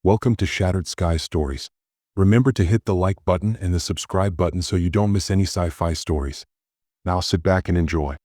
Welcome to Shattered Sky Stories. Remember to hit the like button and the subscribe button so you don't miss any sci-fi stories. Now sit back and enjoy.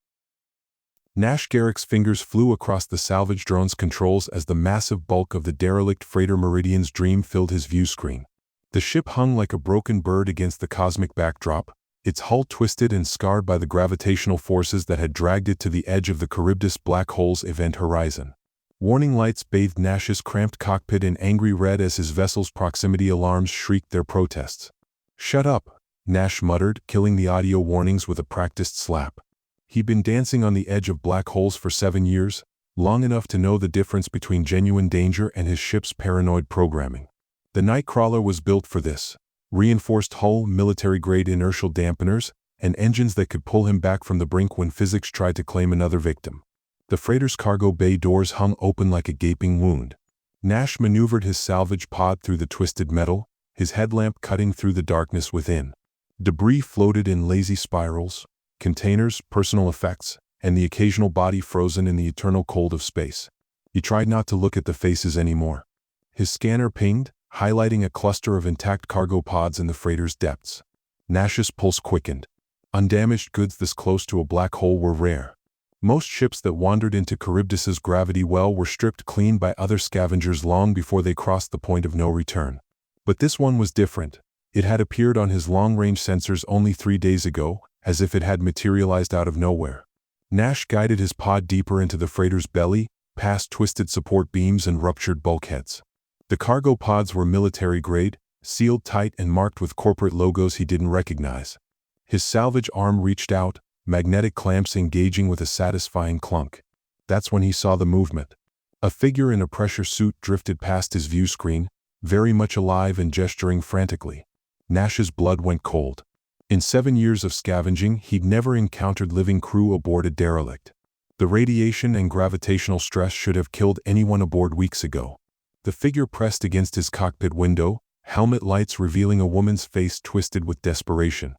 Nash Garrick's fingers flew across the salvage drone's controls as the massive bulk of the derelict freighter Meridian's Dream filled his view screen. The ship hung like a broken bird against the cosmic backdrop, its hull twisted and scarred by the gravitational forces that had dragged it to the edge of the Charybdis black hole's event horizon. Warning lights bathed Nash's cramped cockpit in angry red as his vessel's proximity alarms shrieked their protests. "Shut up," Nash muttered, killing the audio warnings with a practiced slap. He'd been dancing on the edge of black holes for 7 years, long enough to know the difference between genuine danger and his ship's paranoid programming. The Nightcrawler was built for this: reinforced hull, military-grade inertial dampeners, and engines that could pull him back from the brink when physics tried to claim another victim. The freighter's cargo bay doors hung open like a gaping wound. Nash maneuvered his salvage pod through the twisted metal, his headlamp cutting through the darkness within. Debris floated in lazy spirals, containers, personal effects, and the occasional body frozen in the eternal cold of space. He tried not to look at the faces anymore. His scanner pinged, highlighting a cluster of intact cargo pods in the freighter's depths. Nash's pulse quickened. Undamaged goods this close to a black hole were rare. Most ships that wandered into Charybdis's gravity well were stripped clean by other scavengers long before they crossed the point of no return. But this one was different. It had appeared on his long-range sensors only 3 days ago, as if it had materialized out of nowhere. Nash guided his pod deeper into the freighter's belly, past twisted support beams and ruptured bulkheads. The cargo pods were military-grade, sealed tight and marked with corporate logos he didn't recognize. His salvage arm reached out, magnetic clamps engaging with a satisfying clunk. That's when he saw the movement. A figure in a pressure suit drifted past his view screen, very much alive and gesturing frantically. Nash's blood went cold. In 7 years of scavenging, he'd never encountered living crew aboard a derelict. The radiation and gravitational stress should have killed anyone aboard weeks ago. The figure pressed against his cockpit window, helmet lights revealing a woman's face twisted with desperation.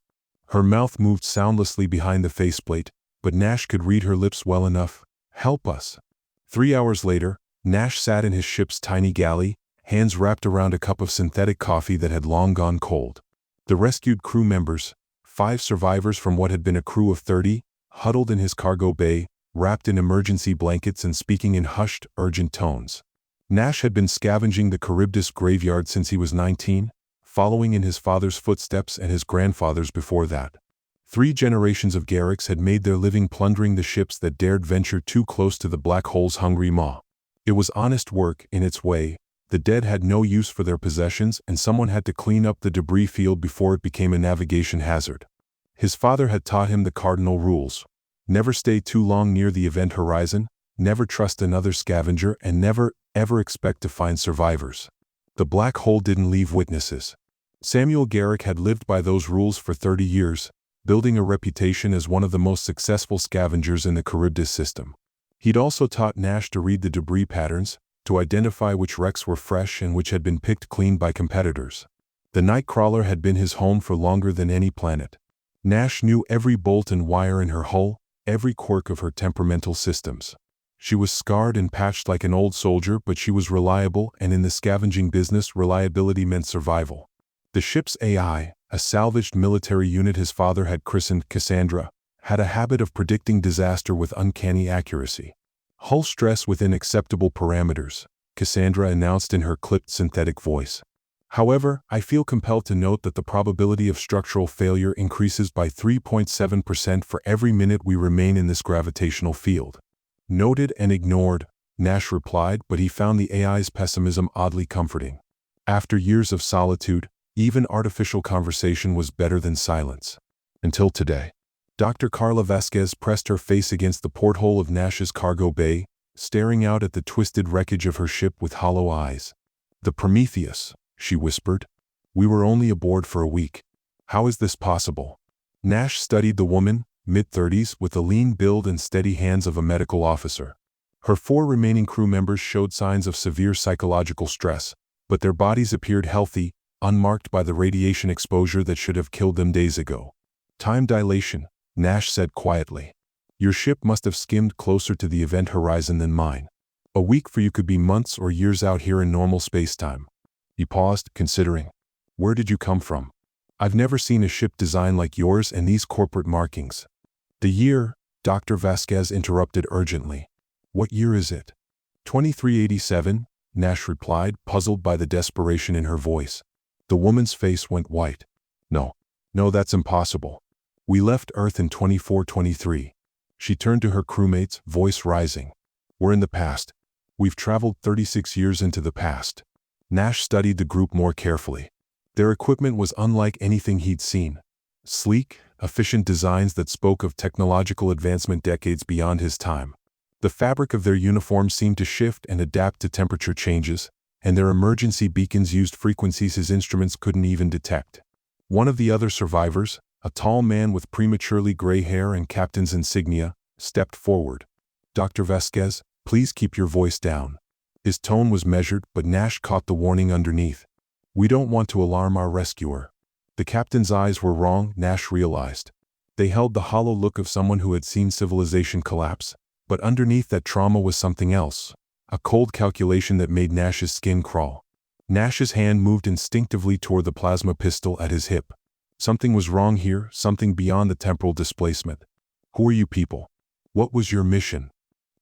Her mouth moved soundlessly behind the faceplate, but Nash could read her lips well enough. "Help us." 3 hours later, Nash sat in his ship's tiny galley, hands wrapped around a cup of synthetic coffee that had long gone cold. The rescued crew members, 5 survivors from what had been a crew of 30, huddled in his cargo bay, wrapped in emergency blankets and speaking in hushed, urgent tones. Nash had been scavenging the Charybdis graveyard since he was 19, following in his father's footsteps and his grandfather's before that. 3 generations of Garricks had made their living plundering the ships that dared venture too close to the black hole's hungry maw. It was honest work in its way. The dead had no use for their possessions, and someone had to clean up the debris field before it became a navigation hazard. His father had taught him the cardinal rules: never stay too long near the event horizon, never trust another scavenger, and never, ever expect to find survivors. The black hole didn't leave witnesses. Samuel Garrick had lived by those rules for 30 years, building a reputation as one of the most successful scavengers in the Charybdis system. He'd also taught Nash to read the debris patterns, to identify which wrecks were fresh and which had been picked clean by competitors. The Nightcrawler had been his home for longer than any planet. Nash knew every bolt and wire in her hull, every quirk of her temperamental systems. She was scarred and patched like an old soldier, but she was reliable, and in the scavenging business, reliability meant survival. The ship's AI, a salvaged military unit his father had christened Cassandra, had a habit of predicting disaster with uncanny accuracy. "Hull stress within acceptable parameters," Cassandra announced in her clipped synthetic voice. "However, I feel compelled to note that the probability of structural failure increases by 3.7% for every minute we remain in this gravitational field." "Noted and ignored," Nash replied, but he found the AI's pessimism oddly comforting. After years of solitude, even artificial conversation was better than silence. Until today. Dr. Carla Vasquez pressed her face against the porthole of Nash's cargo bay, staring out at the twisted wreckage of her ship with hollow eyes. "The Prometheus," she whispered. "We were only aboard for a week. How is this possible?" Nash studied the woman, mid-30s, with the lean build and steady hands of a medical officer. Her 4 remaining crew members showed signs of severe psychological stress, but their bodies appeared healthy, unmarked by the radiation exposure that should have killed them days ago. "Time dilation," Nash said quietly. "Your ship must have skimmed closer to the event horizon than mine. A week for you could be months or years out here in normal spacetime." He paused, considering. Where did you come from? I've never seen a ship designed like yours and these corporate markings. The year, Dr. Vasquez interrupted urgently. What year is it? 2387, Nash replied, puzzled by the desperation in her voice. The woman's face went white. No, that's impossible. We left Earth in 2423. She turned to her crewmates, voice rising. We're in the past. We've traveled 36 years into the past. Nash studied the group more carefully. Their equipment was unlike anything he'd seen. Sleek, efficient designs that spoke of technological advancement decades beyond his time. The fabric of their uniforms seemed to shift and adapt to temperature changes, and their emergency beacons used frequencies his instruments couldn't even detect. One of the other survivors, a tall man with prematurely gray hair and captain's insignia, stepped forward. Dr. Vasquez, please keep your voice down. His tone was measured, but Nash caught the warning underneath. We don't want to alarm our rescuer. The captain's eyes were wrong, Nash realized. They held the hollow look of someone who had seen civilization collapse, but underneath that trauma was something else, a cold calculation that made Nash's skin crawl. Nash's hand moved instinctively toward the plasma pistol at his hip. Something was wrong here, something beyond the temporal displacement. Who are you people? What was your mission?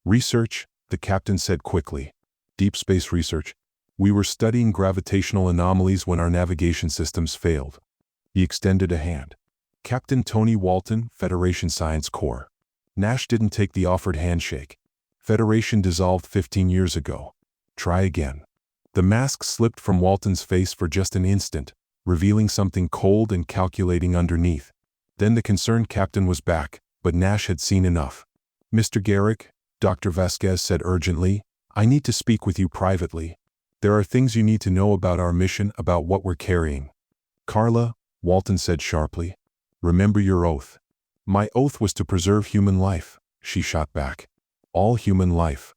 Research, the captain said quickly. Deep space research. We were studying gravitational anomalies when our navigation systems failed. He extended a hand. Captain Tony Walton, Federation Science Corps. Nash didn't take the offered handshake. Federation dissolved 15 years ago. Try again. The mask slipped from Walton's face for just an instant, revealing something cold and calculating underneath. Then the concerned captain was back, but Nash had seen enough. Mr. Garrick, Dr. Vasquez said urgently, I need to speak with you privately. There are things you need to know about our mission, about what we're carrying. Carla, Walton said sharply, remember your oath. My oath was to preserve human life, she shot back. All human life.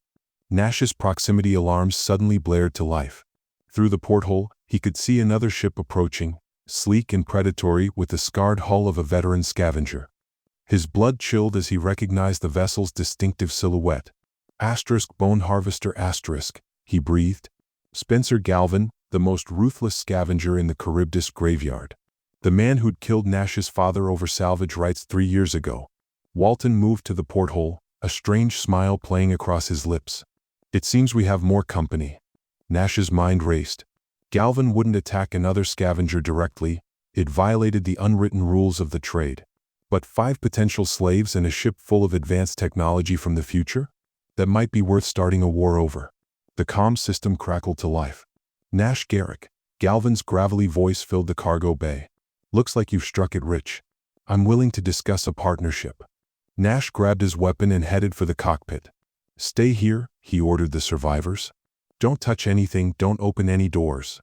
Nash's proximity alarms suddenly blared to life. Through the porthole, he could see another ship approaching, sleek and predatory with the scarred hull of a veteran scavenger. His blood chilled as he recognized the vessel's distinctive silhouette. Bone harvester *, he breathed. Spencer Galvin, the most ruthless scavenger in the Charybdis graveyard. The man who'd killed Nash's father over salvage rights 3 years ago. Walton moved to the porthole, a strange smile playing across his lips. It seems we have more company. Nash's mind raced. Galvin wouldn't attack another scavenger directly, it violated the unwritten rules of the trade. But 5 potential slaves and a ship full of advanced technology from the future? That might be worth starting a war over. The comm system crackled to life. Nash Garrick, Galvin's gravelly voice filled the cargo bay. Looks like you've struck it rich. I'm willing to discuss a partnership. Nash grabbed his weapon and headed for the cockpit. Stay here, he ordered the survivors. Don't touch anything, don't open any doors.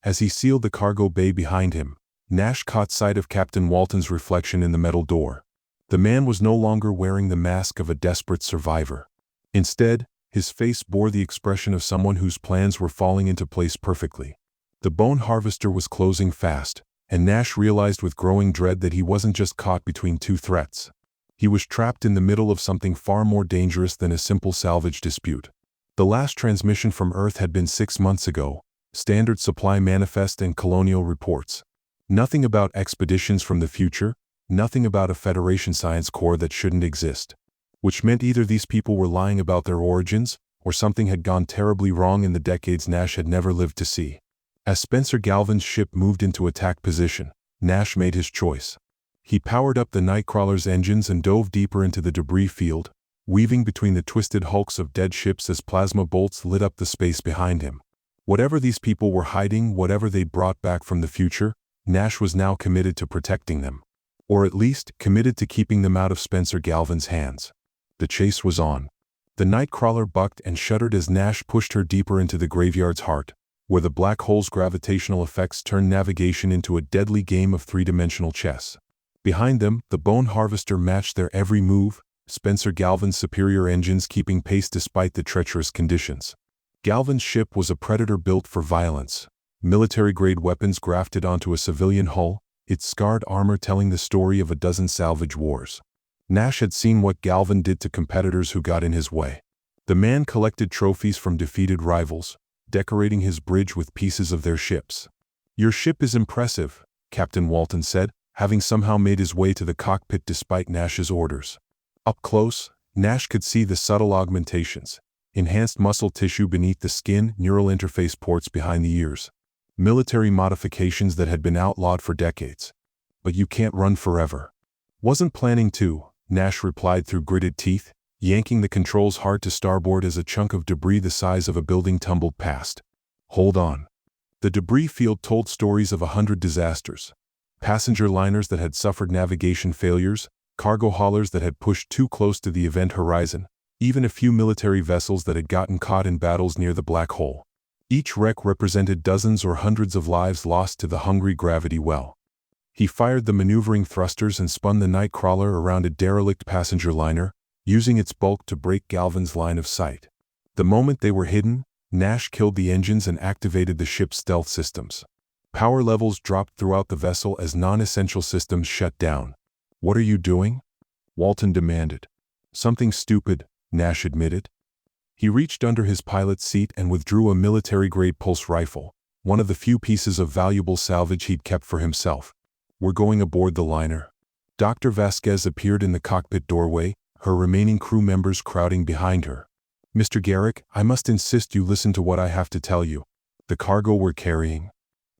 As he sealed the cargo bay behind him, Nash caught sight of Captain Walton's reflection in the metal door. The man was no longer wearing the mask of a desperate survivor. Instead, his face bore the expression of someone whose plans were falling into place perfectly. The bone harvester was closing fast, and Nash realized with growing dread that he wasn't just caught between 2 threats. He was trapped in the middle of something far more dangerous than a simple salvage dispute. The last transmission from Earth had been 6 months ago, standard supply manifest and colonial reports. Nothing about expeditions from the future, nothing about a Federation Science Corps that shouldn't exist. Which meant either these people were lying about their origins, or something had gone terribly wrong in the decades Nash had never lived to see. As Spencer Galvin's ship moved into attack position, Nash made his choice. He powered up the Nightcrawler's engines and dove deeper into the debris field, weaving between the twisted hulks of dead ships as plasma bolts lit up the space behind him. Whatever these people were hiding, whatever they'd brought back from the future, Nash was now committed to protecting them. Or at least, committed to keeping them out of Spencer Galvin's hands. The chase was on. The Nightcrawler bucked and shuddered as Nash pushed her deeper into the graveyard's heart, where the black hole's gravitational effects turned navigation into a deadly game of 3-dimensional chess. Behind them, the bone harvester matched their every move, Spencer Galvin's superior engines keeping pace despite the treacherous conditions. Galvin's ship was a predator built for violence. Military-grade weapons grafted onto a civilian hull, its scarred armor telling the story of a dozen salvage wars. Nash had seen what Galvin did to competitors who got in his way. The man collected trophies from defeated rivals, decorating his bridge with pieces of their ships. "Your ship is impressive," Captain Walton said, having somehow made his way to the cockpit despite Nash's orders. Up close, Nash could see the subtle augmentations, enhanced muscle tissue beneath the skin, neural interface ports behind the ears. Military modifications that had been outlawed for decades. "But you can't run forever." "Wasn't planning to," Nash replied through gritted teeth, yanking the controls hard to starboard as a chunk of debris the size of a building tumbled past. "Hold on." The debris field told stories of 100 disasters. Passenger liners that had suffered navigation failures, cargo haulers that had pushed too close to the event horizon, even a few military vessels that had gotten caught in battles near the black hole. Each wreck represented dozens or hundreds of lives lost to the hungry gravity well. He fired the maneuvering thrusters and spun the Nightcrawler around a derelict passenger liner, using its bulk to break Galvin's line of sight. The moment they were hidden, Nash killed the engines and activated the ship's stealth systems. Power levels dropped throughout the vessel as non-essential systems shut down. "What are you doing?" Walton demanded. "Something stupid," Nash admitted. He reached under his pilot's seat and withdrew a military-grade pulse rifle, one of the few pieces of valuable salvage he'd kept for himself. "We're going aboard the liner." Dr. Vasquez appeared in the cockpit doorway, her remaining crew members crowding behind her. "Mr. Garrick, I must insist you listen to what I have to tell you. The cargo we're carrying—"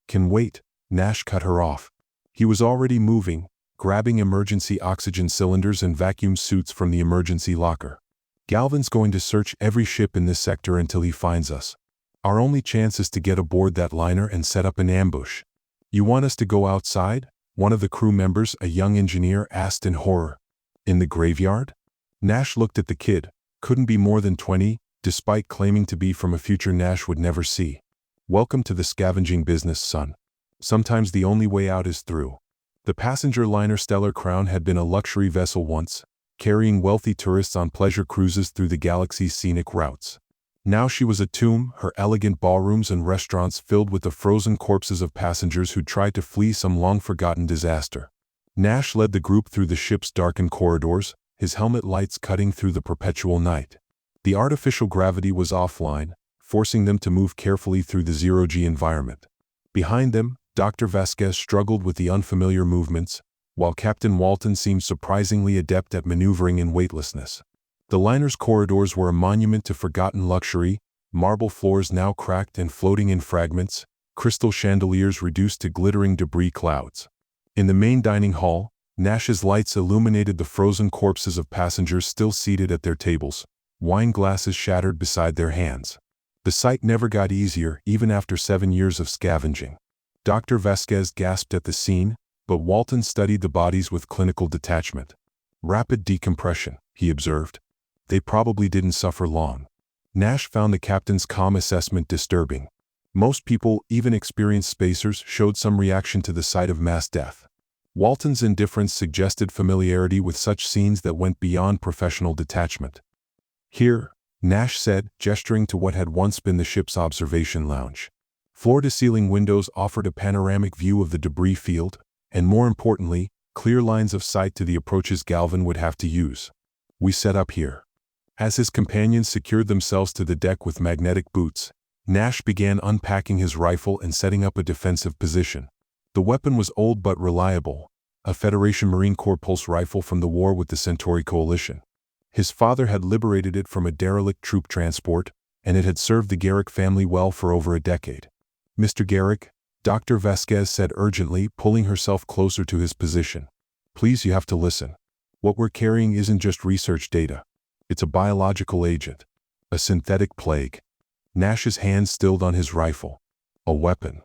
"Can wait," Nash cut her off. He was already moving, grabbing emergency oxygen cylinders and vacuum suits from the emergency locker. "Galvin's going to search every ship in this sector until he finds us. Our only chance is to get aboard that liner and set up an ambush." "You want us to go outside?" one of the crew members, a young engineer, asked in horror. "In the graveyard?" Nash looked at the kid. Couldn't be more than 20, despite claiming to be from a future Nash would never see. "Welcome to the scavenging business, son. Sometimes the only way out is through." The passenger liner Stellar Crown had been a luxury vessel once, carrying wealthy tourists on pleasure cruises through the galaxy's scenic routes. Now she was a tomb, her elegant ballrooms and restaurants filled with the frozen corpses of passengers who tried to flee some long-forgotten disaster. Nash led the group through the ship's darkened corridors, his helmet lights cutting through the perpetual night. The artificial gravity was offline, forcing them to move carefully through the zero-G environment. Behind them, Dr. Vasquez struggled with the unfamiliar movements, while Captain Walton seemed surprisingly adept at maneuvering in weightlessness. The liner's corridors were a monument to forgotten luxury, marble floors now cracked and floating in fragments, crystal chandeliers reduced to glittering debris clouds. In the main dining hall, Nash's lights illuminated the frozen corpses of passengers still seated at their tables, wine glasses shattered beside their hands. The sight never got easier, even after 7 years of scavenging. Dr. Vasquez gasped at the scene, but Walton studied the bodies with clinical detachment. "Rapid decompression," he observed. "They probably didn't suffer long." Nash found the captain's calm assessment disturbing. Most people, even experienced spacers, showed some reaction to the sight of mass death. Walton's indifference suggested familiarity with such scenes that went beyond professional detachment. "Here," Nash said, gesturing to what had once been the ship's observation lounge. Floor-to-ceiling windows offered a panoramic view of the debris field, and more importantly, clear lines of sight to the approaches Galvin would have to use. "We set up here." As his companions secured themselves to the deck with magnetic boots, Nash began unpacking his rifle and setting up a defensive position. The weapon was old but reliable, a Federation Marine Corps pulse rifle from the war with the Centauri Coalition. His father had liberated it from a derelict troop transport, and it had served the Garrick family well for over a decade. "Mr. Garrick," Dr. Vasquez said urgently, pulling herself closer to his position. "Please, you have to listen. What we're carrying isn't just research data. It's a biological agent. A synthetic plague." Nash's hand stilled on his rifle. "A weapon."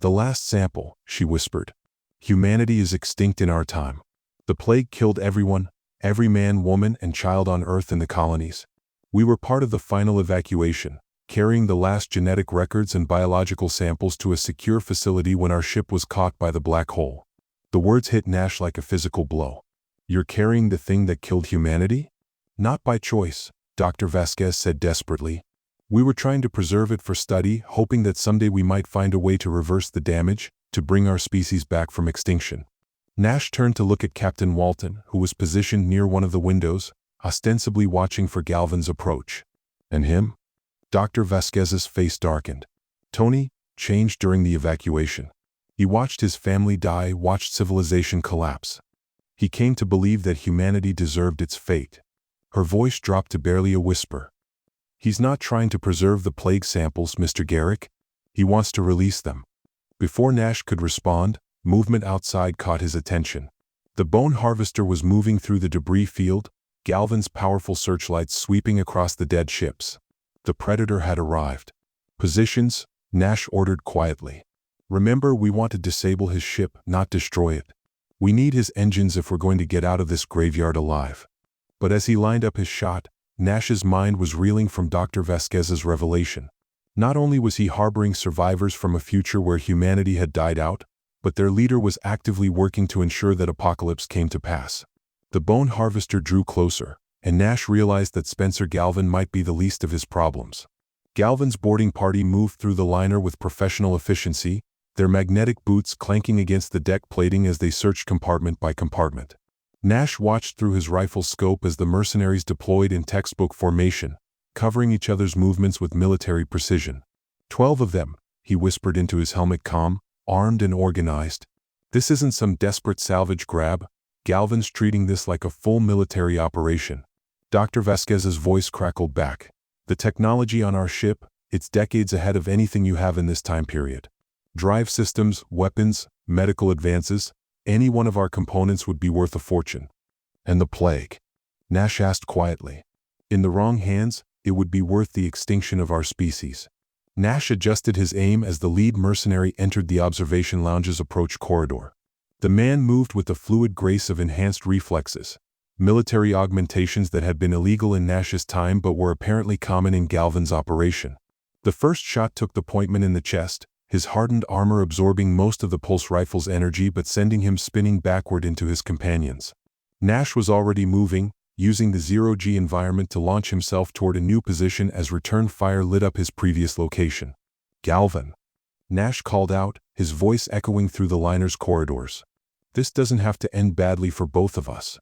"The last sample," she whispered. "Humanity is extinct in our time. The plague killed everyone, every man, woman, and child on Earth in the colonies. We were part of the final evacuation, carrying the last genetic records and biological samples to a secure facility when our ship was caught by the black hole." The words hit Nash like a physical blow. "You're carrying the thing that killed humanity?" "Not by choice," Dr. Vasquez said desperately. "We were trying to preserve it for study, hoping that someday we might find a way to reverse the damage, to bring our species back from extinction." Nash turned to look at Captain Walton, who was positioned near one of the windows, ostensibly watching for Galvin's approach. "And him?" Dr. Vasquez's face darkened. Tony changed during the evacuation. He watched his family die, watched civilization collapse. He came to believe that humanity deserved its fate. Her voice dropped to barely a whisper. He's not trying to preserve the plague samples, Mr. Garrick. He wants to release them. Before Nash could respond, movement outside caught his attention. The bone harvester was moving through the debris field, Galvin's powerful searchlights sweeping across the dead ships. The Predator had arrived. Positions, Nash ordered quietly. Remember, we want to disable his ship, not destroy it. We need his engines if we're going to get out of this graveyard alive. But as he lined up his shot, Nash's mind was reeling from Dr. Vasquez's revelation. Not only was he harboring survivors from a future where humanity had died out, but their leader was actively working to ensure that apocalypse came to pass. The bone harvester drew closer, and Nash realized that Spencer Galvin might be the least of his problems. Galvin's boarding party moved through the liner with professional efficiency, their magnetic boots clanking against the deck plating as they searched compartment by compartment. Nash watched through his rifle's scope as the mercenaries deployed in textbook formation, covering each other's movements with military precision. 12 of them, he whispered into his helmet comm, armed and organized. This isn't some desperate salvage grab. Galvin's treating this like a full military operation. Dr. Vasquez's voice crackled back. The technology on our ship, it's decades ahead of anything you have in this time period. Drive systems, weapons, medical advances, any one of our components would be worth a fortune. And the plague? Nash asked quietly. In the wrong hands, it would be worth the extinction of our species. Nash adjusted his aim as the lead mercenary entered the observation lounge's approach corridor. The man moved with the fluid grace of enhanced reflexes, military augmentations that had been illegal in Nash's time but were apparently common in Galvin's operation. The first shot took the pointman in the chest, his hardened armor absorbing most of the pulse rifle's energy but sending him spinning backward into his companions. Nash was already moving, using the zero-G environment to launch himself toward a new position as return fire lit up his previous location. Galvin. Nash called out, his voice echoing through the liner's corridors. This doesn't have to end badly for both of us.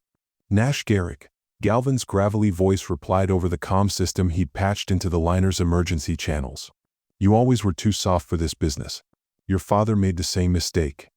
Nash Garrick. Galvin's gravelly voice replied over the comm system he'd patched into the liner's emergency channels. You always were too soft for this business. Your father made the same mistake.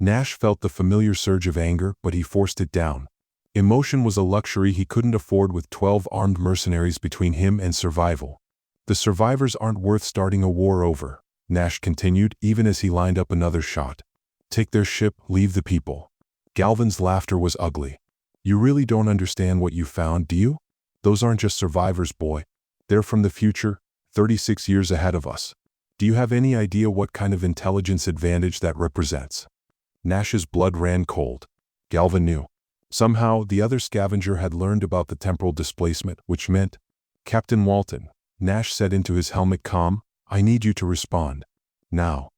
Nash felt the familiar surge of anger, but he forced it down. Emotion was a luxury he couldn't afford with 12 armed mercenaries between him and survival. The survivors aren't worth starting a war over, Nash continued even as he lined up another shot. Take their ship, leave the people. Galvin's laughter was ugly. You really don't understand what you found, do you? Those aren't just survivors, boy. They're from the future, 36 years ahead of us. Do you have any idea what kind of intelligence advantage that represents? Nash's blood ran cold. Galvin knew. Somehow, the other scavenger had learned about the temporal displacement, which meant, Captain Walton, Nash said into his helmet comm, I need you to respond. Now.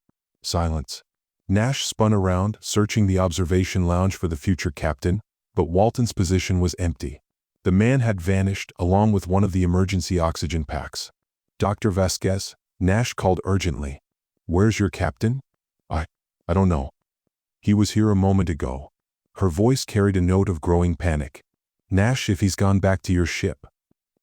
Silence. Nash spun around, searching the observation lounge for the future captain, but Walton's position was empty. The man had vanished, along with one of the emergency oxygen packs. Dr. Vasquez, Nash called urgently. Where's your captain? I don't know. He was here a moment ago. Her voice carried a note of growing panic. Nash, if he's gone back to your ship.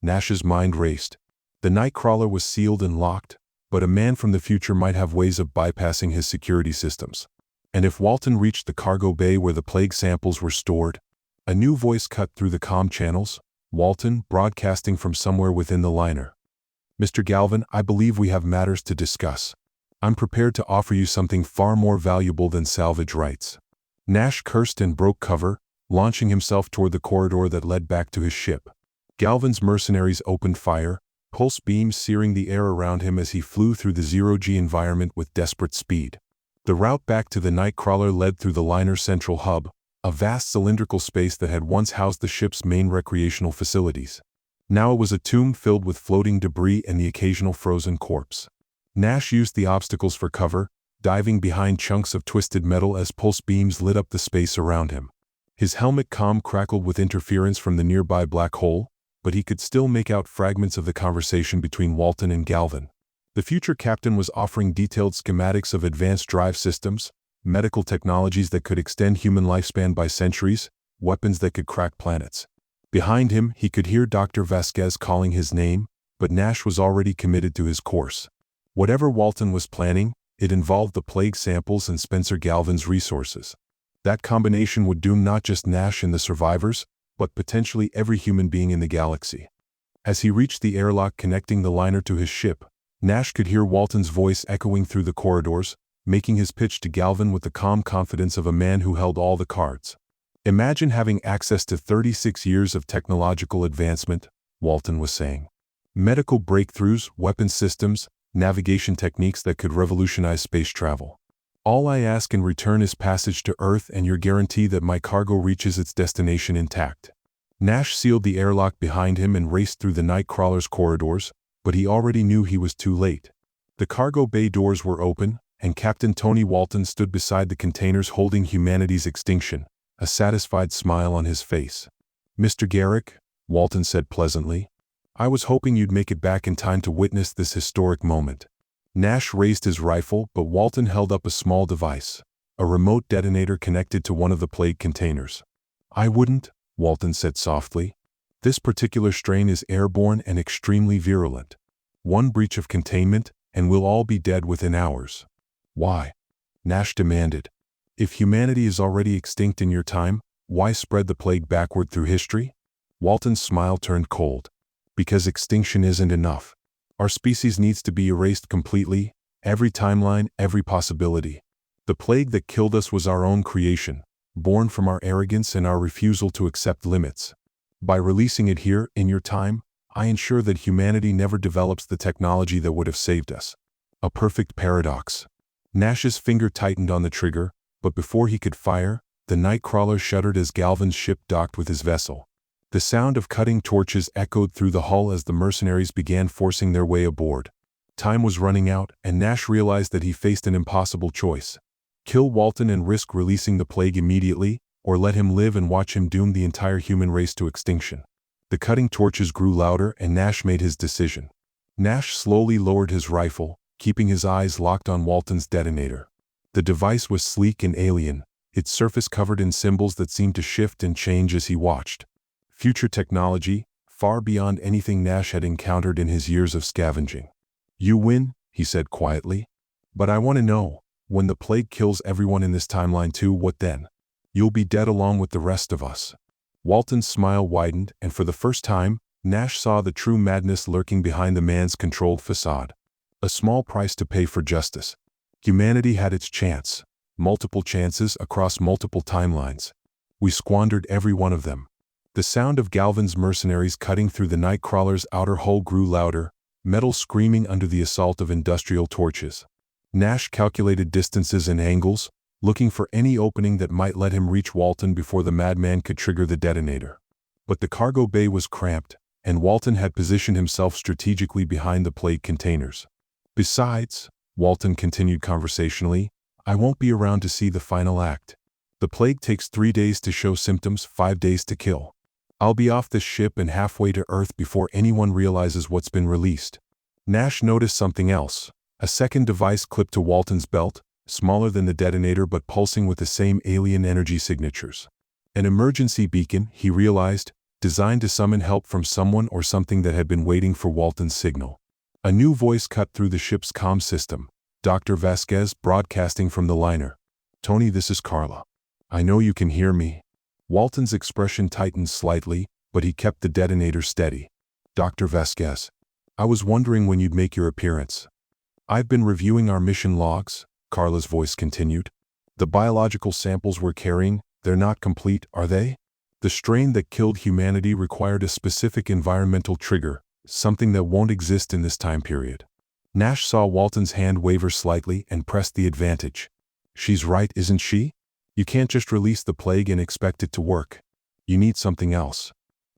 Nash's mind raced. The Nightcrawler was sealed and locked, but a man from the future might have ways of bypassing his security systems. And if Walton reached the cargo bay where the plague samples were stored? A new voice cut through the comm channels, Walton broadcasting from somewhere within the liner. Mr. Galvin, I believe we have matters to discuss. I'm prepared to offer you something far more valuable than salvage rights. Nash cursed and broke cover, launching himself toward the corridor that led back to his ship. Galvin's mercenaries opened fire, pulse beams searing the air around him as he flew through the zero-G environment with desperate speed. The route back to the Nightcrawler led through the liner's central hub, a vast cylindrical space that had once housed the ship's main recreational facilities. Now it was a tomb filled with floating debris and the occasional frozen corpse. Nash used the obstacles for cover, diving behind chunks of twisted metal as pulse beams lit up the space around him. His helmet comm crackled with interference from the nearby black hole, but he could still make out fragments of the conversation between Walton and Galvin. The future captain was offering detailed schematics of advanced drive systems, medical technologies that could extend human lifespan by centuries, weapons that could crack planets. Behind him, he could hear Dr. Vasquez calling his name, but Nash was already committed to his course. Whatever Walton was planning, it involved the plague samples and Spencer Galvin's resources. That combination would doom not just Nash and the survivors, but potentially every human being in the galaxy. As he reached the airlock connecting the liner to his ship, Nash could hear Walton's voice echoing through the corridors, making his pitch to Galvin with the calm confidence of a man who held all the cards. "Imagine having access to 36 years of technological advancement," Walton was saying. "Medical breakthroughs, weapon systems, navigation techniques that could revolutionize space travel. All I ask in return is passage to Earth and your guarantee that my cargo reaches its destination intact." Nash sealed the airlock behind him and raced through the Nightcrawler's corridors, but he already knew he was too late. The cargo bay doors were open, and Captain Tony Walton stood beside the containers holding humanity's extinction, a satisfied smile on his face. "Mr. Garrick," Walton said pleasantly, "I was hoping you'd make it back in time to witness this historic moment." Nash raised his rifle, but Walton held up a small device, a remote detonator connected to one of the plague containers. "I wouldn't," Walton said softly. "This particular strain is airborne and extremely virulent. One breach of containment, and we'll all be dead within hours." "Why?" Nash demanded. "If humanity is already extinct in your time, why spread the plague backward through history?" Walton's smile turned cold. "Because extinction isn't enough. Our species needs to be erased completely, every timeline, every possibility. The plague that killed us was our own creation, born from our arrogance and our refusal to accept limits. By releasing it here, in your time, I ensure that humanity never develops the technology that would have saved us." A perfect paradox. Nash's finger tightened on the trigger, but before he could fire, the Nightcrawler shuddered as Galvin's ship docked with his vessel. The sound of cutting torches echoed through the hull as the mercenaries began forcing their way aboard. Time was running out, and Nash realized that he faced an impossible choice. Kill Walton and risk releasing the plague immediately, or let him live and watch him doom the entire human race to extinction. The cutting torches grew louder, and Nash made his decision. Nash slowly lowered his rifle, keeping his eyes locked on Walton's detonator. The device was sleek and alien, its surface covered in symbols that seemed to shift and change as he watched. Future technology, far beyond anything Nash had encountered in his years of scavenging. "You win," he said quietly. "But I want to know, when the plague kills everyone in this timeline too, what then? You'll be dead along with the rest of us." Walton's smile widened, and for the first time, Nash saw the true madness lurking behind the man's controlled facade. A small price to pay for justice. Humanity had its chance, multiple chances across multiple timelines. We squandered every one of them. The sound of Galvin's mercenaries cutting through the Nightcrawler's outer hull grew louder, metal screaming under the assault of industrial torches. Nash calculated distances and angles, looking for any opening that might let him reach Walton before the madman could trigger the detonator. But the cargo bay was cramped, and Walton had positioned himself strategically behind the plague containers. "Besides," Walton continued conversationally, "I won't be around to see the final act. The plague takes 3 days to show symptoms, 5 days to kill. I'll be off this ship and halfway to Earth before anyone realizes what's been released." Nash noticed something else. A second device clipped to Walton's belt, smaller than the detonator but pulsing with the same alien energy signatures. An emergency beacon, he realized, designed to summon help from someone or something that had been waiting for Walton's signal. A new voice cut through the ship's comm system. Dr. Vasquez, broadcasting from the liner. "Tony, this is Carla. I know you can hear me." Walton's expression tightened slightly, but he kept the detonator steady. "Dr. Vasquez, I was wondering when you'd make your appearance." "I've been reviewing our mission logs," Carla's voice continued. "The biological samples we're carrying, they're not complete, are they? The strain that killed humanity required a specific environmental trigger, something that won't exist in this time period." Nash saw Walton's hand waver slightly and pressed the advantage. "She's right, isn't she? You can't just release the plague and expect it to work. You need something else."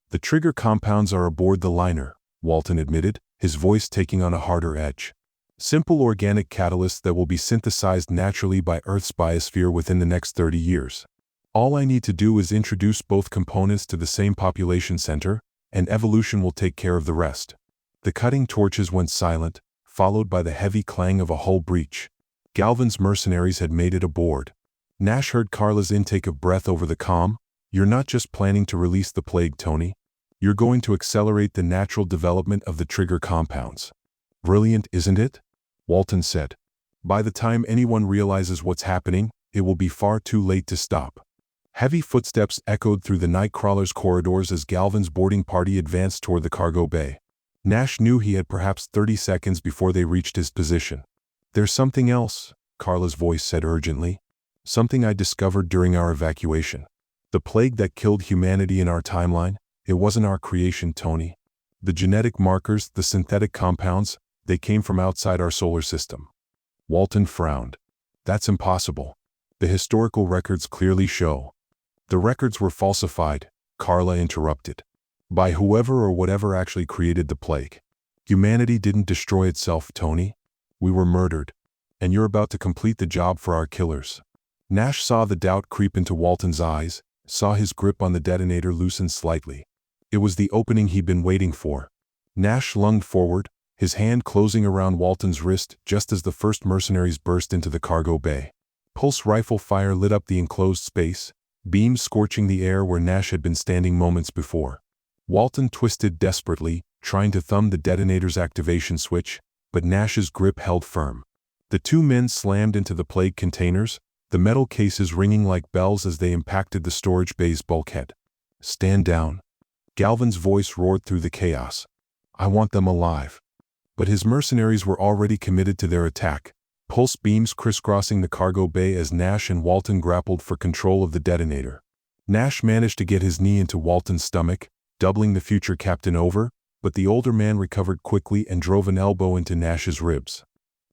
"The trigger compounds are aboard the liner," Walton admitted, his voice taking on a harder edge. "Simple organic catalysts that will be synthesized naturally by Earth's biosphere within the next 30 years. All I need to do is introduce both components to the same population center, and evolution will take care of the rest." The cutting torches went silent, followed by the heavy clang of a hull breach. Galvin's mercenaries had made it aboard. Nash heard Carla's intake of breath over the comm. "You're not just planning to release the plague, Tony. You're going to accelerate the natural development of the trigger compounds. Brilliant, isn't it? Walton said. By the time anyone realizes what's happening, it will be far too late to stop. Heavy footsteps echoed through the Nightcrawler's corridors as Galvin's boarding party advanced toward the cargo bay. Nash knew he had perhaps 30 seconds before they reached his position. There's something else, Carla's voice said urgently. Something I discovered during our evacuation. The plague that killed humanity in our timeline, it wasn't our creation, Tony. The genetic markers, the synthetic compounds, they came from outside our solar system. Walton frowned. That's impossible. The historical records clearly show. The records were falsified, Carla interrupted. By whoever or whatever actually created the plague. Humanity didn't destroy itself, Tony. We were murdered. And you're about to complete the job for our killers. Nash saw the doubt creep into Walton's eyes, saw his grip on the detonator loosen slightly. It was the opening he'd been waiting for. Nash lunged forward, his hand closing around Walton's wrist just as the first mercenaries burst into the cargo bay. Pulse rifle fire lit up the enclosed space, beams scorching the air where Nash had been standing moments before. Walton twisted desperately, trying to thumb the detonator's activation switch, but Nash's grip held firm. The two men slammed into the plague containers, the metal cases ringing like bells as they impacted the storage bay's bulkhead. Stand down. Galvin's voice roared through the chaos. I want them alive. But his mercenaries were already committed to their attack, pulse beams crisscrossing the cargo bay as Nash and Walton grappled for control of the detonator. Nash managed to get his knee into Walton's stomach, doubling the future captain over, but the older man recovered quickly and drove an elbow into Nash's ribs.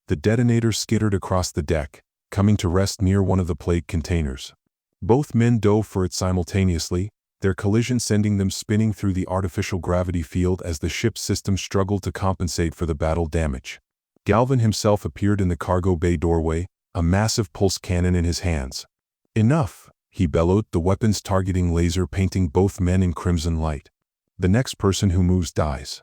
The detonator skittered across the deck, coming to rest near one of the plague containers. Both men dove for it simultaneously, their collision sending them spinning through the artificial gravity field as the ship's system struggled to compensate for the battle damage. Galvin himself appeared in the cargo bay doorway, a massive pulse cannon in his hands. Enough, he bellowed, the weapon's targeting laser painting both men in crimson light. The next person who moves dies.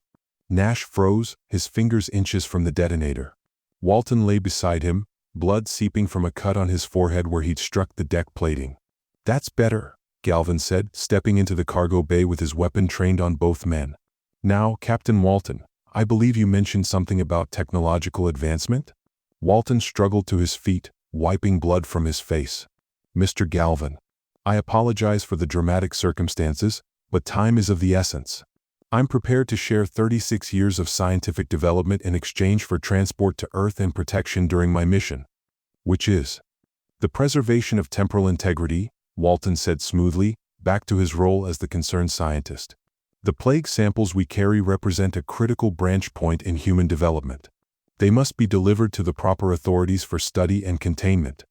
Nash froze, his fingers inches from the detonator. Walton lay beside him, blood seeping from a cut on his forehead where he'd struck the deck plating. That's better, Galvin said, stepping into the cargo bay with his weapon trained on both men. Now, Captain Walton, I believe you mentioned something about technological advancement? Walton struggled to his feet, wiping blood from his face. Mr. Galvin, I apologize for the dramatic circumstances, but time is of the essence. I'm prepared to share 36 years of scientific development in exchange for transport to Earth and protection during my mission. Which is the preservation of temporal integrity, Walton said smoothly, back to his role as the concerned scientist. The plague samples we carry represent a critical branch point in human development. They must be delivered to the proper authorities for study and containment.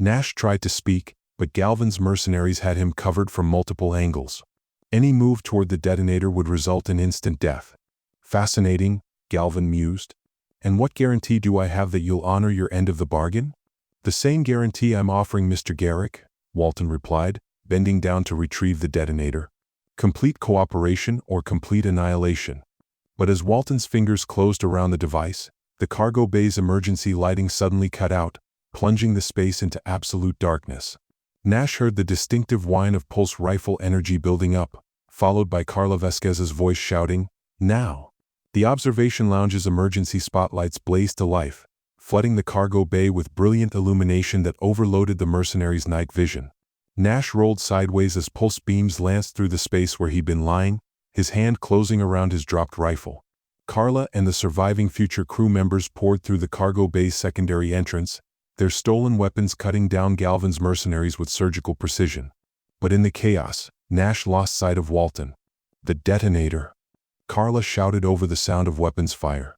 Nash tried to speak, but Galvin's mercenaries had him covered from multiple angles. Any move toward the detonator would result in instant death. Fascinating, Galvin mused. And what guarantee do I have that you'll honor your end of the bargain? The same guarantee I'm offering Mr. Garrick, Walton replied, bending down to retrieve the detonator. Complete cooperation or complete annihilation. But as Walton's fingers closed around the device, the cargo bay's emergency lighting suddenly cut out, plunging the space into absolute darkness. Nash heard the distinctive whine of pulse rifle energy building up, followed by Carla Vasquez's voice shouting, "Now!" The observation lounge's emergency spotlights blazed to life, flooding the cargo bay with brilliant illumination that overloaded the mercenaries' night vision. Nash rolled sideways as pulse beams lanced through the space where he'd been lying, his hand closing around his dropped rifle. Carla and the surviving future crew members poured through the cargo bay's secondary entrance, their stolen weapons cutting down Galvin's mercenaries with surgical precision. But in the chaos, Nash lost sight of Walton. The detonator. Carla shouted over the sound of weapons fire.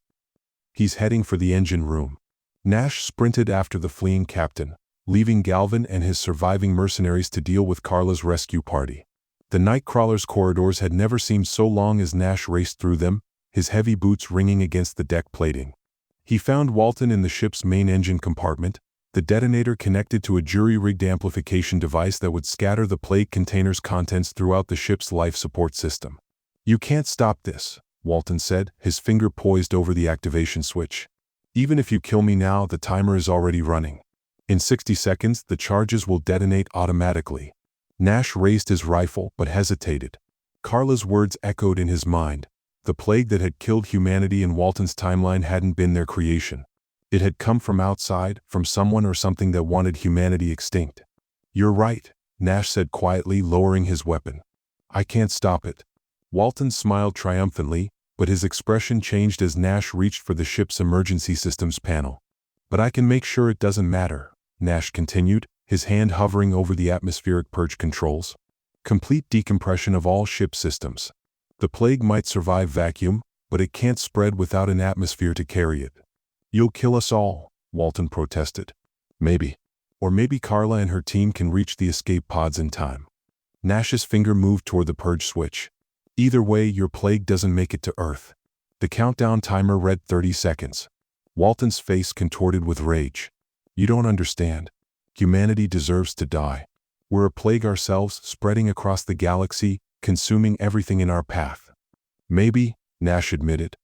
He's heading for the engine room. Nash sprinted after the fleeing captain, leaving Galvin and his surviving mercenaries to deal with Carla's rescue party. The Nightcrawler's corridors had never seemed so long as Nash raced through them, his heavy boots ringing against the deck plating. He found Walton in the ship's main engine compartment, the detonator connected to a jury-rigged amplification device that would scatter the plague container's contents throughout the ship's life support system. You can't stop this, Walton said, his finger poised over the activation switch. Even if you kill me now, the timer is already running. In 60 seconds, the charges will detonate automatically. Nash raised his rifle but hesitated. Carla's words echoed in his mind. The plague that had killed humanity in Walton's timeline hadn't been their creation. It had come from outside, from someone or something that wanted humanity extinct. "You're right," Nash said quietly, lowering his weapon. "I can't stop it." Walton smiled triumphantly, but his expression changed as Nash reached for the ship's emergency systems panel. "But I can make sure it doesn't matter," Nash continued, his hand hovering over the atmospheric purge controls. "Complete decompression of all ship systems. The plague might survive vacuum, but it can't spread without an atmosphere to carry it." "You'll kill us all," Walton protested. "Maybe. Or maybe Carla and her team can reach the escape pods in time." Nash's finger moved toward the purge switch. "Either way, your plague doesn't make it to Earth." The countdown timer read 30 seconds. Walton's face contorted with rage. "You don't understand. Humanity deserves to die. We're a plague ourselves, spreading across the galaxy, consuming everything in our path." "Maybe," Nash admitted.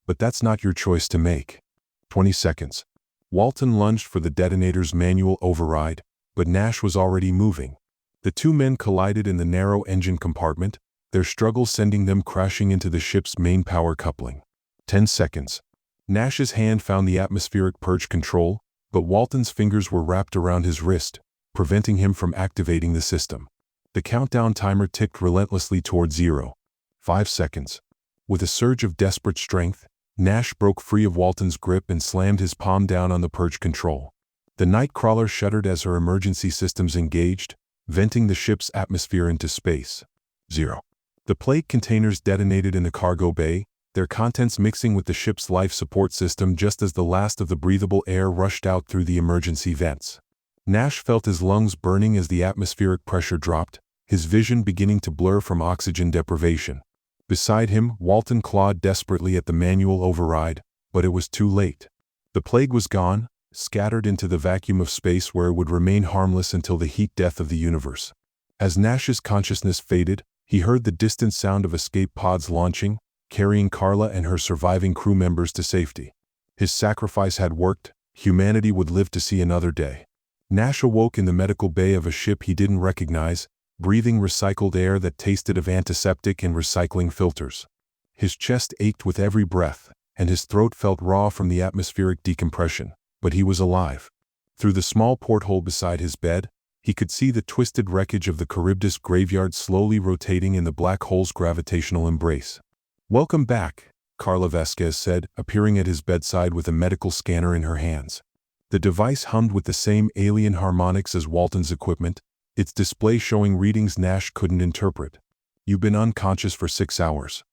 "But that's not your choice to make." 20 seconds. Walton lunged for the detonator's manual override, but Nash was already moving. The two men collided in the narrow engine compartment, their struggle sending them crashing into the ship's main power coupling. 10 seconds. Nash's hand found the atmospheric purge control, but Walton's fingers were wrapped around his wrist, preventing him from activating the system. The countdown timer ticked relentlessly toward 0. 5 seconds. With a surge of desperate strength, Nash broke free of Walton's grip and slammed his palm down on the purge control. The Nightcrawler shuddered as her emergency systems engaged, venting the ship's atmosphere into space. 0. The plague containers detonated in the cargo bay, their contents mixing with the ship's life support system just as the last of the breathable air rushed out through the emergency vents. Nash felt his lungs burning as the atmospheric pressure dropped, his vision beginning to blur from oxygen deprivation. Beside him, Walton clawed desperately at the manual override, but it was too late. The plague was gone, scattered into the vacuum of space where it would remain harmless until the heat death of the universe. As Nash's consciousness faded, he heard the distant sound of escape pods launching, carrying Carla and her surviving crew members to safety. His sacrifice had worked, humanity would live to see another day. Nash awoke in the medical bay of a ship he didn't recognize, breathing recycled air that tasted of antiseptic and recycling filters. His chest ached with every breath, and his throat felt raw from the atmospheric decompression, but he was alive. Through the small porthole beside his bed, he could see the twisted wreckage of the Charybdis graveyard slowly rotating in the black hole's gravitational embrace. "Welcome back," Carla Vasquez said, appearing at his bedside with a medical scanner in her hands. The device hummed with the same alien harmonics as Walton's equipment, its display showing readings Nash couldn't interpret. "You've been unconscious for 6 hours.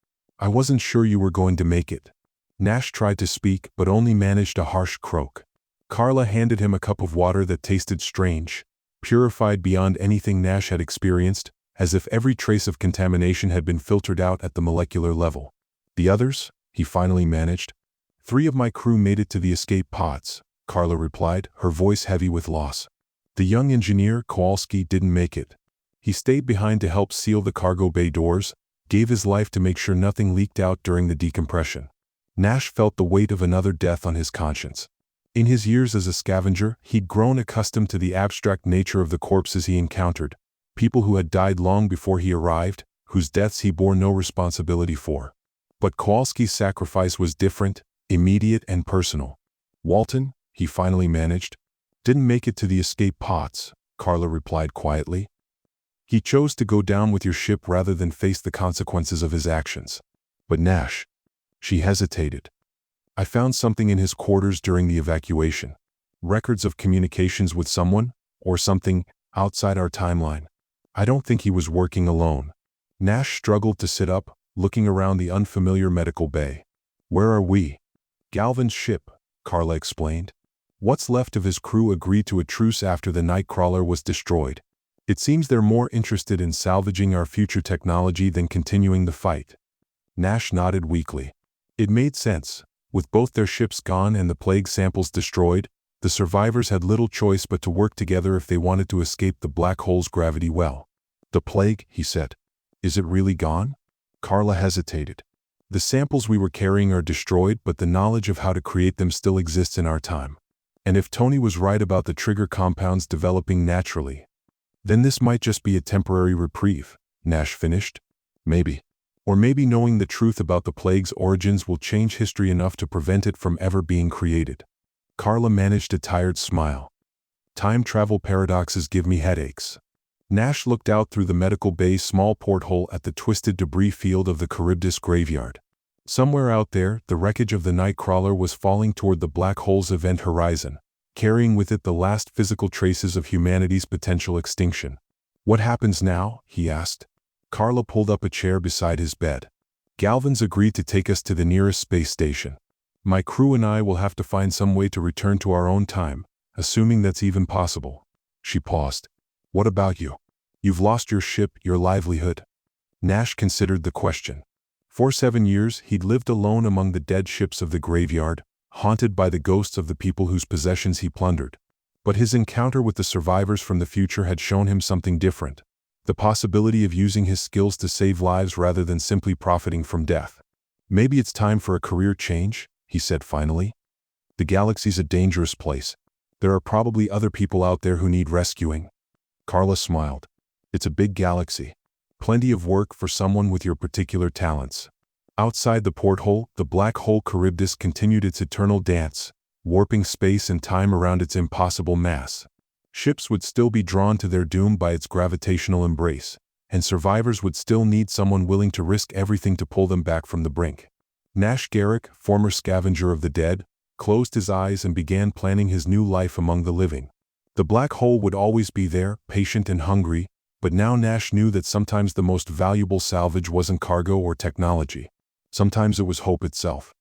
I wasn't sure you were going to make it." Nash tried to speak, but only managed a harsh croak. Carla handed him a cup of water that tasted strange, purified beyond anything Nash had experienced, as if every trace of contamination had been filtered out at the molecular level. "The others?" he finally managed. "3 of my crew made it to the escape pods," Carla replied, her voice heavy with loss. "The young engineer, Kowalski, didn't make it. He stayed behind to help seal the cargo bay doors, gave his life to make sure nothing leaked out during the decompression." Nash felt the weight of another death on his conscience. In his years as a scavenger, he'd grown accustomed to the abstract nature of the corpses he encountered, people who had died long before he arrived, whose deaths he bore no responsibility for. But Kowalski's sacrifice was different, immediate and personal. "Walton," he finally managed, "didn't make it to the escape pods," Carla replied quietly. "He chose to go down with your ship rather than face the consequences of his actions." "But Nash," she hesitated. "I found something in his quarters during the evacuation. Records of communications with someone, or something, outside our timeline. I don't think he was working alone." Nash struggled to sit up, looking around the unfamiliar medical bay. "Where are we?" "Galvin's ship," Carla explained. "What's left of his crew agreed to a truce after the Nightcrawler was destroyed. It seems they're more interested in salvaging our future technology than continuing the fight." Nash nodded weakly. It made sense. With both their ships gone and the plague samples destroyed, the survivors had little choice but to work together if they wanted to escape the black hole's gravity well. "The plague," he said. "Is it really gone?" Carla hesitated. "The samples we were carrying are destroyed, but the knowledge of how to create them still exists in our time. And if Tony was right about the trigger compounds developing naturally, then this might just be a temporary reprieve," Nash finished. Maybe. Or maybe knowing the truth about the plague's origins will change history enough to prevent it from ever being created. Carla managed a tired smile. Time travel paradoxes give me headaches. Nash looked out through the medical bay's small porthole at the twisted debris field of the Charybdis graveyard. Somewhere out there, the wreckage of the Nightcrawler was falling toward the black hole's event horizon, carrying with it the last physical traces of humanity's potential extinction. What happens now? He asked. Carla pulled up a chair beside his bed. Galvin's agreed to take us to the nearest space station. My crew and I will have to find some way to return to our own time, assuming that's even possible. She paused. What about you? You've lost your ship, your livelihood. Nash considered the question. For 7 years, he'd lived alone among the dead ships of the graveyard, haunted by the ghosts of the people whose possessions he plundered. But his encounter with the survivors from the future had shown him something different. The possibility of using his skills to save lives rather than simply profiting from death. Maybe it's time for a career change, he said finally. The galaxy's a dangerous place. There are probably other people out there who need rescuing. Carla smiled. It's a big galaxy. Plenty of work for someone with your particular talents. Outside the porthole, the black hole Charybdis continued its eternal dance, warping space and time around its impossible mass. Ships would still be drawn to their doom by its gravitational embrace, and survivors would still need someone willing to risk everything to pull them back from the brink. Nash Garrick, former scavenger of the dead, closed his eyes and began planning his new life among the living. The black hole would always be there, patient and hungry, but now Nash knew that sometimes the most valuable salvage wasn't cargo or technology. Sometimes it was hope itself.